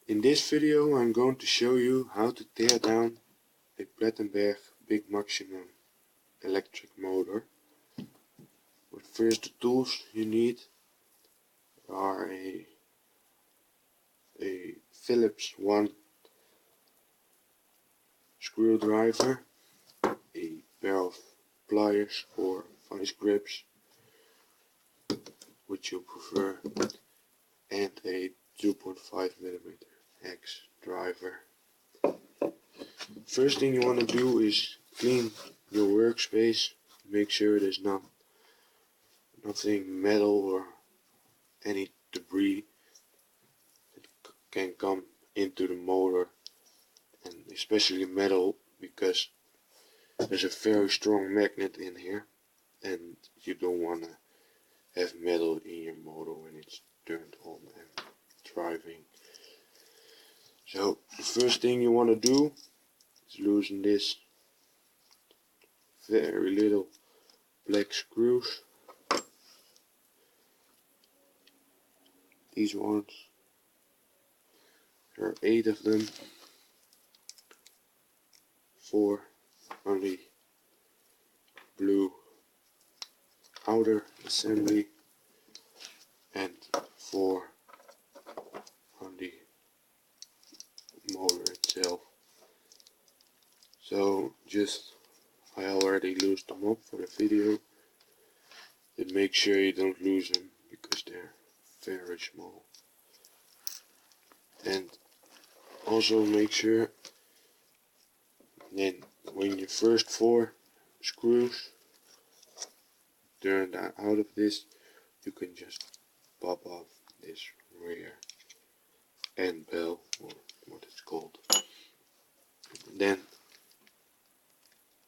In this video I'm going to show you how to tear down a Plettenberg BigMaxximum electric motor. But first, the tools you need are a Phillips wan't screwdriver, a pair of pliers or vice grips, which you prefer, and a 2.5mm hex driver. First thing you want to do is clean your workspace. Make sure there's nothing metal or any debris that can come into the motor, and especially metal, because there's a very strong magnet in here and you don't want to have metal in your motor when it's turned on and driving. So the first thing you want to do is loosen this very little black screws. These ones, there are 8 of them, 4 on the blue outer assembly and 4 on the motor itself. So I already loosened them up for the video, but make sure you don't lose them because they're very small. And also make sure then when your first 4 screws turn out of this, you can just pop off this rear end bell, or what it's called. Then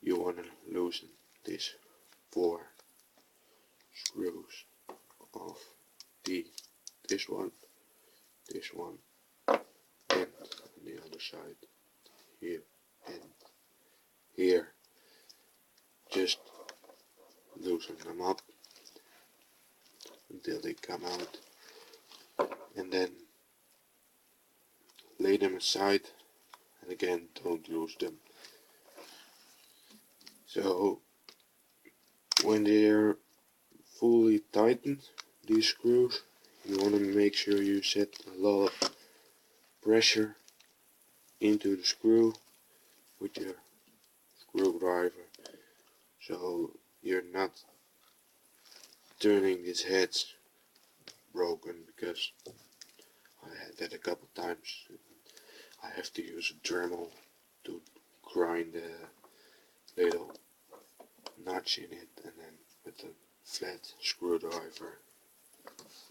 you want to loosen these 4 screws off this one, and on the other side, here and here. Just loosen them up until they come out, and then lay them aside, and again don't lose them. So when they're fully tightened, these screws, you want to make sure you set a lot of pressure into the screw with your screwdriver, so you're not turning these heads broken, because I had that a couple times. I have to use a Dremel to grind the little notch in it, and then with a flat screwdriver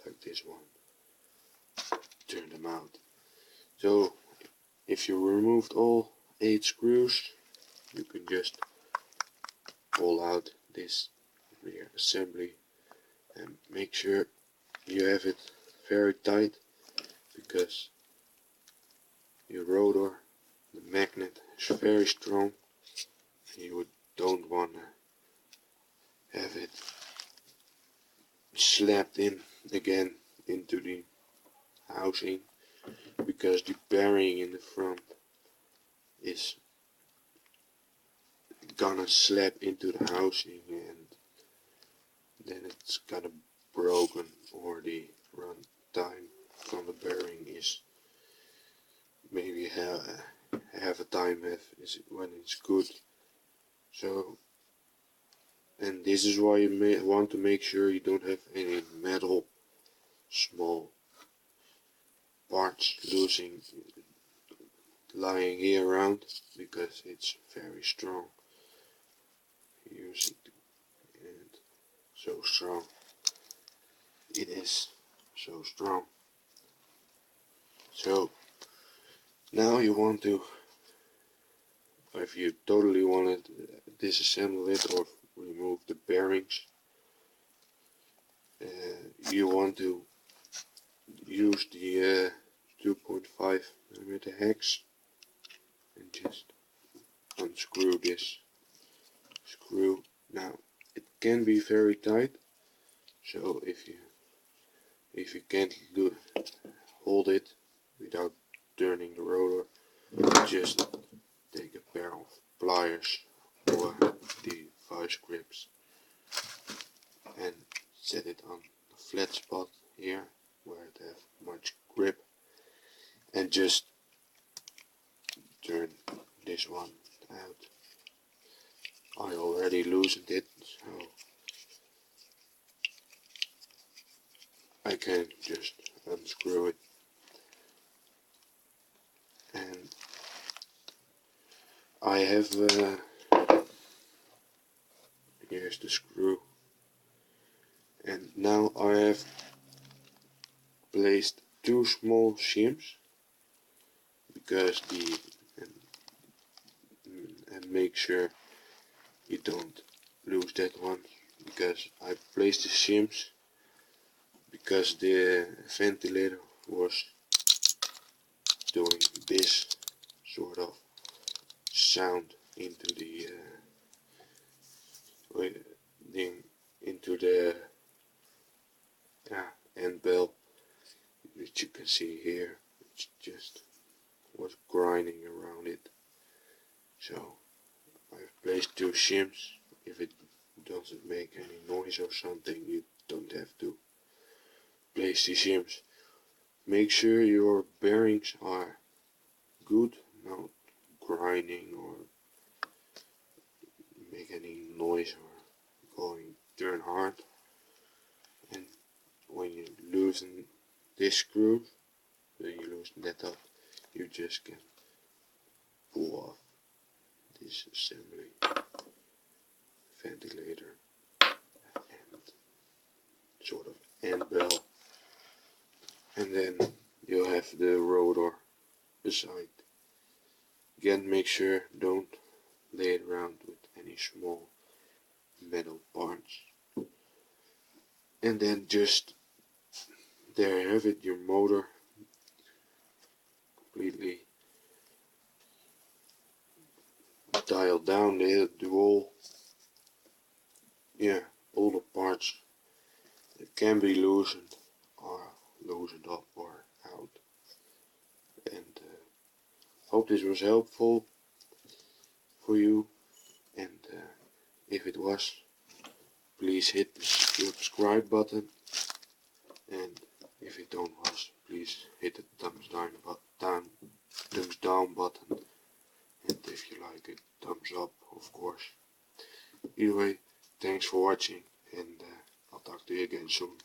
like this one, turn them out. So if you removed all 8 screws, you can just pull out this rear assembly and make sure you have it very tight, because your rotor, the magnet, is very strong. You don't want to have it slapped in again into the housing, because the bearing in the front is gonna slap into the housing, and then it's gonna broken, or the run time from the bearing is maybe half a time when it's good. So, and this is why you want to make sure you don't have any metal small parts lying here around, because it's very strong. Use it, and so strong. It is so strong. So now you want to, if you totally want to disassemble it or remove the bearings, you want to use the 2.5mm hex and just unscrew this screw. Now it can be very tight, so if you can't hold it without just turn this one out. I already loosened it, so I can just unscrew it. And I have, here's the screw. And now I have placed 2 small shims, because and make sure you don't lose that one, because I placed the shims because the ventilator was doing this sort of sound into the into the end bell, which you can see here. It's just was grinding around it. So I've placed 2 shims. If it doesn't make any noise or something, you don't have to place the shims. Make sure your bearings are good, not grinding or make any noise or turn hard. And when you loosen this screw, when you loosen that up, you just can pull off this assembly ventilator and sort of end bell, and then you'll have the rotor beside. Again, make sure don't lay it around with any small metal parts. And then just there you have it, your motor completely dialed down. The all the parts that can be loosened are loosened up or out. And hope this was helpful for you, and if it was, please hit the subscribe button, and if it don't was, please hit the thumbs down button, and if you like it, thumbs up, of course. Either way, thanks for watching, and I'll talk to you again soon.